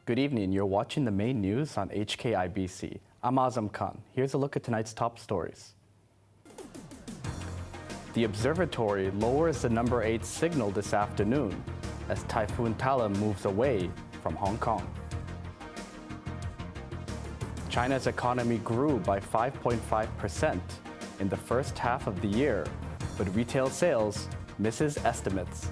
Good evening. You're watching the main news on HKIBC. I'm Azam Khan. Here's a look at tonight's top stories. The Observatory lowers the number 8 signal this afternoon as Typhoon Talim moves away from Hong Kong. China's economy grew by 5.5% in the first half of the year, but retail sales misses estimates.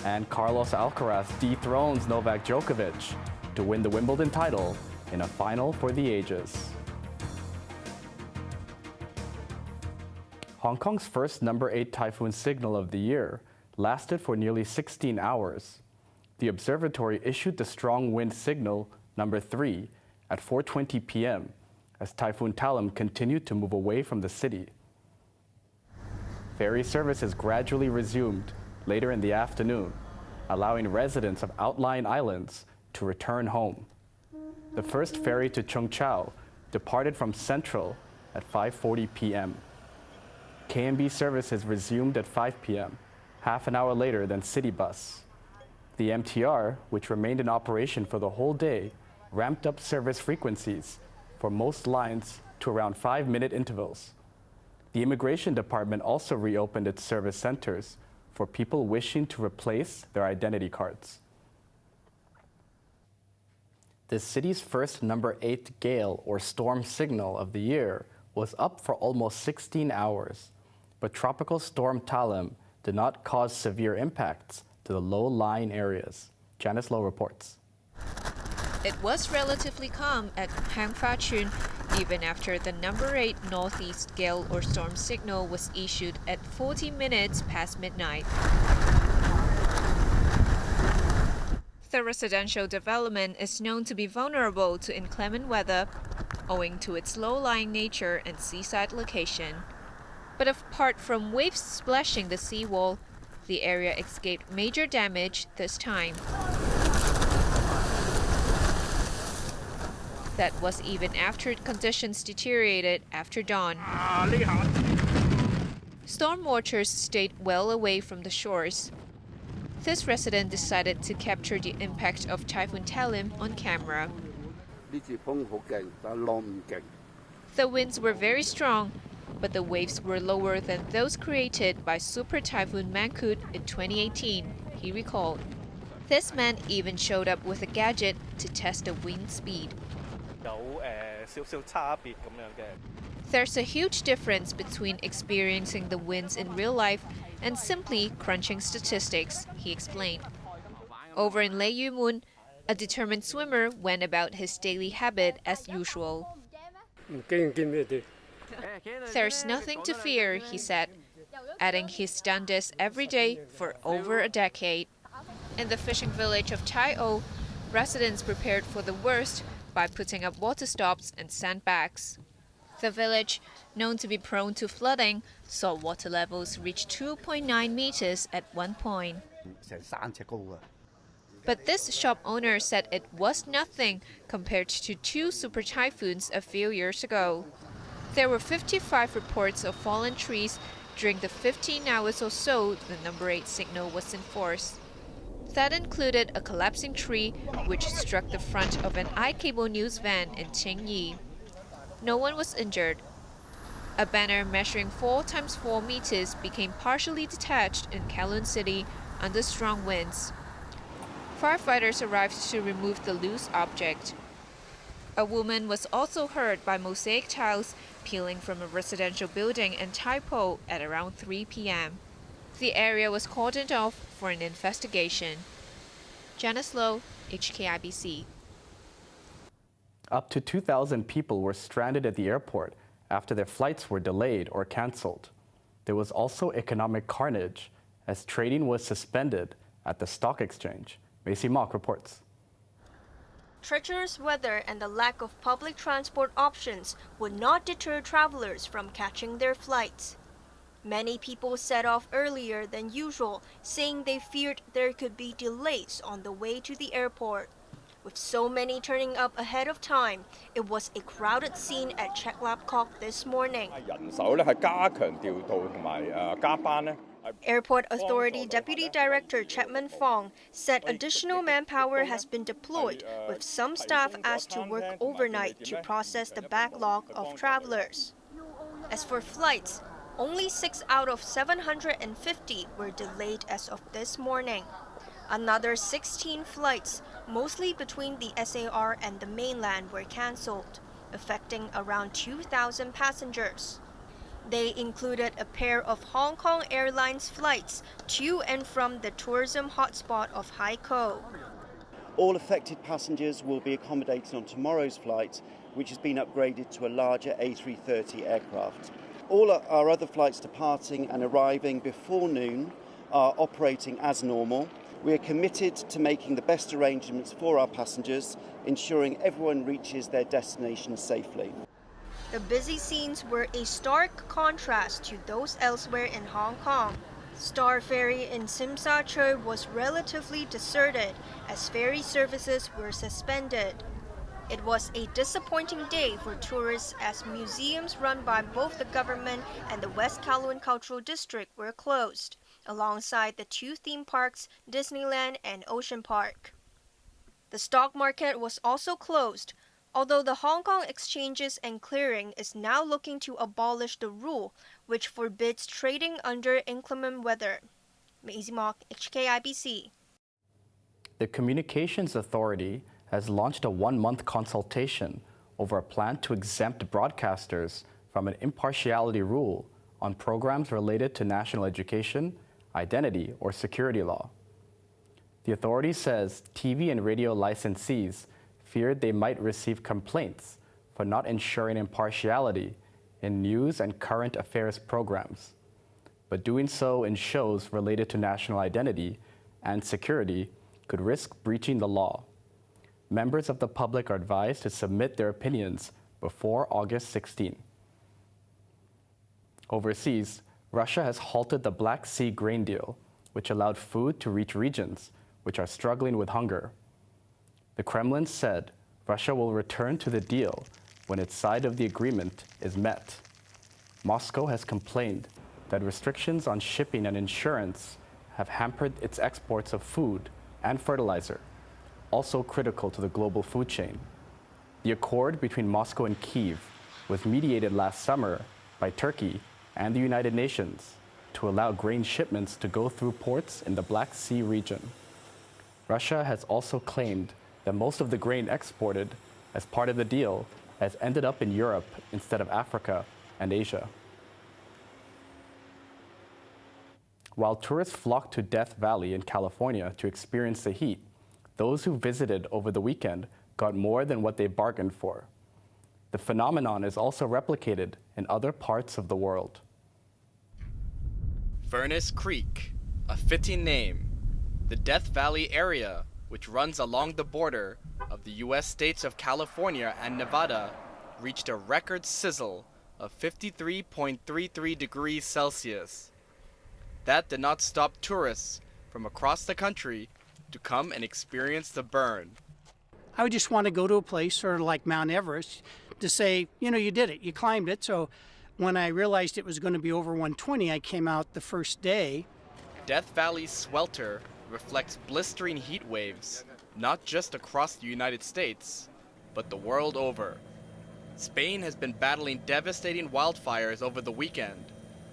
And Carlos Alcaraz dethrones Novak Djokovic to win the Wimbledon title in a final for the ages. Hong Kong's first number 8 typhoon signal of the year lasted for nearly 16 hours. The observatory issued the strong wind signal number 3 at 4:20 p.m. as Typhoon Talim continued to move away from the city. Ferry services gradually resumed later in the afternoon, allowing residents of outlying islands to return home. The first ferry to Chung Chau departed from Central at 5:40 p.m. KMB services resumed at 5 p.m., half an hour later than City Bus. The MTR, which remained in operation for the whole day, ramped up service frequencies for most lines to around 5-minute intervals. The Immigration Department also reopened its service centers for people wishing to replace their identity cards. The city's first number 8 gale or storm signal of the year was up for almost 16 hours, but Tropical Storm Talim did not cause severe impacts to the low-lying areas. Janice Low reports. It was relatively calm at Hang Fa Chun, even after the number 8 northeast gale or storm signal was issued at 40 minutes past midnight. The residential development is known to be vulnerable to inclement weather, owing to its low-lying nature and seaside location. But apart from waves splashing the seawall, the area escaped major damage this time. That was even after conditions deteriorated after dawn. Storm watchers stayed well away from the shores. This resident decided to capture the impact of Typhoon Talim on camera. The winds were very strong, but the waves were lower than those created by Super Typhoon Mangkhut in 2018, he recalled. This man even showed up with a gadget to test the wind speed. There's a huge difference between experiencing the winds in real life and simply crunching statistics, he explained. Over in Lei Yu Mun, a determined swimmer went about his daily habit as usual. There's nothing to fear, he said, adding he's done this every day for over a decade. In the fishing village of Tai O, residents prepared for the worst by putting up water stops and sandbags. The village, known to be prone to flooding, saw water levels reach 2.9 meters at one point. But this shop owner said it was nothing compared to 2 super typhoons a few years ago. There were 55 reports of fallen trees during the 15 hours or so the number 8 signal was in force. That included a collapsing tree which struck the front of an iCable news van in Qingyi. No one was injured. A banner measuring 4 × 4 meters became partially detached in Kowloon City under strong winds. Firefighters arrived to remove the loose object. A woman was also hurt by mosaic tiles peeling from a residential building in Tai Po at around 3 p.m. The area was cordoned off for an investigation. Janice Low, HKIBC. Up to 2,000 people were stranded at the airport after their flights were delayed or canceled. There was also economic carnage as trading was suspended at the stock exchange. Macy Mock reports. Treacherous weather and the lack of public transport options would not deter travelers from catching their flights. Many people set off earlier than usual, saying they feared there could be delays on the way to the airport. With so many turning up ahead of time, it was a crowded scene at Cheklap Kok this morning. Airport Authority Deputy Director Chapman Fong said additional manpower has been deployed, with some staff asked to work overnight to process the backlog of travelers. As for flights, only 6 out of 750 were delayed as of this morning. Another 16 flights, mostly between the SAR and the mainland, were cancelled, affecting around 2,000 passengers. They included a pair of Hong Kong Airlines flights to and from the tourism hotspot of Haikou. All affected passengers will be accommodated on tomorrow's flight, which has been upgraded to a larger A330 aircraft. All our other flights departing and arriving before noon are operating as normal. We are committed to making the best arrangements for our passengers, ensuring everyone reaches their destination safely. The busy scenes were a stark contrast to those elsewhere in Hong Kong. Star Ferry in Tsim Sha Tsui was relatively deserted as ferry services were suspended. It was a disappointing day for tourists as museums run by both the government and the West Kowloon Cultural District were closed, alongside the 2 theme parks, Disneyland and Ocean Park. The stock market was also closed, although the Hong Kong Exchanges and Clearing is now looking to abolish the rule which forbids trading under inclement weather. Maisie Mock, HKIBC. The Communications Authority has launched a 1-month consultation over a plan to exempt broadcasters from an impartiality rule on programs related to national education, identity, or security law. The authority says TV and radio licensees feared they might receive complaints for not ensuring impartiality in news and current affairs programs, but doing so in shows related to national identity and security could risk breaching the law. Members of the public are advised to submit their opinions before August 16. Overseas, Russia has halted the Black Sea grain deal, which allowed food to reach regions which are struggling with hunger. The Kremlin said Russia will return to the deal when its side of the agreement is met. Moscow has complained that restrictions on shipping and insurance have hampered its exports of food and fertilizer, also critical to the global food chain. The accord between Moscow and Kyiv was mediated last summer by Turkey and the United Nations to allow grain shipments to go through ports in the Black Sea region. Russia has also claimed that most of the grain exported as part of the deal has ended up in Europe instead of Africa and Asia. While tourists flocked to Death Valley in California to experience the heat, those who visited over the weekend got more than what they bargained for. The phenomenon is also replicated in other parts of the world. Furnace Creek, a fitting name. The Death Valley area, which runs along the border of the U.S. states of California and Nevada, reached a record sizzle of 53.33 degrees Celsius. That did not stop tourists from across the country to come and experience the burn. I would just want to go to a place sort of like Mount Everest to say, you know, you did it, you climbed it. So when I realized it was going to be over 120, I came out the first day. Death Valley's swelter reflects blistering heat waves, not just across the United States, but the world over. Spain has been battling devastating wildfires over the weekend,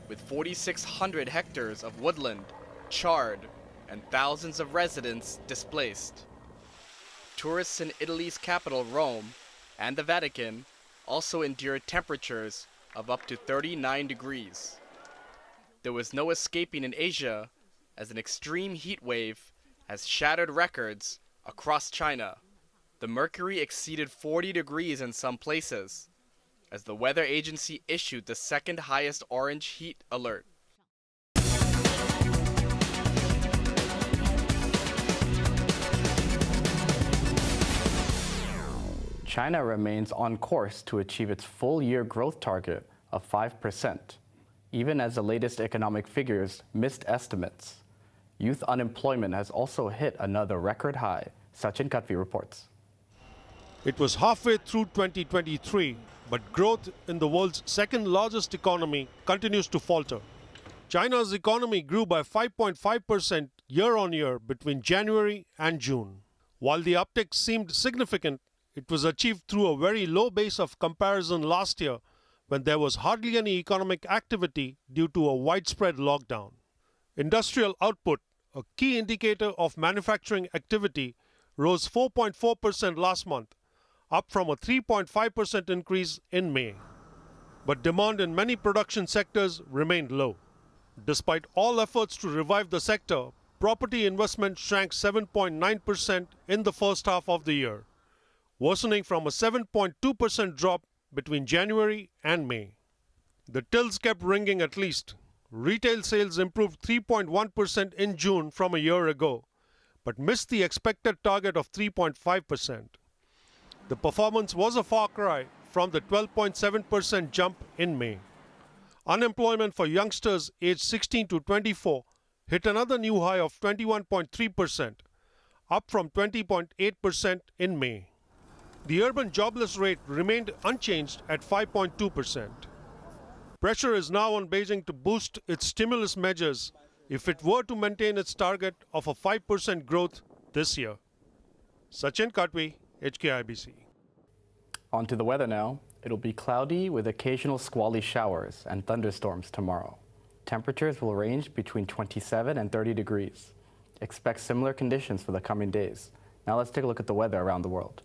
with 4,600 hectares of woodland charred and thousands of residents displaced. Tourists in Italy's capital, Rome, and the Vatican also endured temperatures of up to 39 degrees. There was no escaping in Asia, as an extreme heat wave has shattered records across China. The mercury exceeded 40 degrees in some places, as the weather agency issued the second highest orange heat alert. China remains on course to achieve its full-year growth target of 5%, even as the latest economic figures missed estimates. Youth unemployment has also hit another record high. Sachin Katvi reports. It was halfway through 2023, but growth in the world's second largest economy continues to falter. China's economy grew by 5.5% year-on-year between January and June. While the uptick seemed significant, it was achieved through a very low base of comparison last year when there was hardly any economic activity due to a widespread lockdown. Industrial output, a key indicator of manufacturing activity, rose 4.4% last month, up from a 3.5% increase in May. But demand in many production sectors remained low. Despite all efforts to revive the sector, property investment shrank 7.9% in the first half of the year, worsening from a 7.2% drop between January and May. The tills kept ringing at least. Retail sales improved 3.1% in June from a year ago, but missed the expected target of 3.5%. The performance was a far cry from the 12.7% jump in May. Unemployment for youngsters aged 16 to 24 hit another new high of 21.3%, up from 20.8% in May. The urban jobless rate remained unchanged at 5.2%. Pressure is now on Beijing to boost its stimulus measures if it were to maintain its target of a 5% growth this year. Sachin Katwi, HKIBC. On to the weather now. It'll be cloudy with occasional squally showers and thunderstorms tomorrow. Temperatures will range between 27 and 30 degrees. Expect similar conditions for the coming days. Now let's take a look at the weather around the world.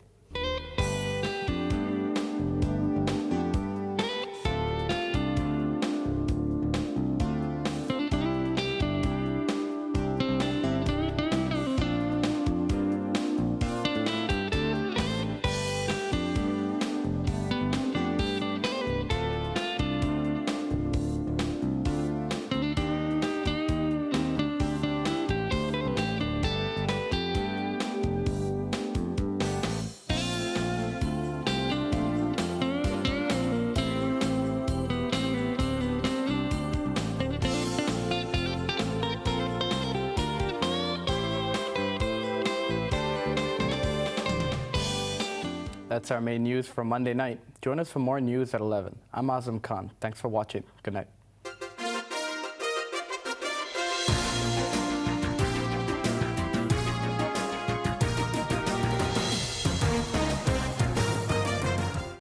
That's our main news for Monday night. Join us for more news at 11. I'm Azam Khan. Thanks for watching. Good night.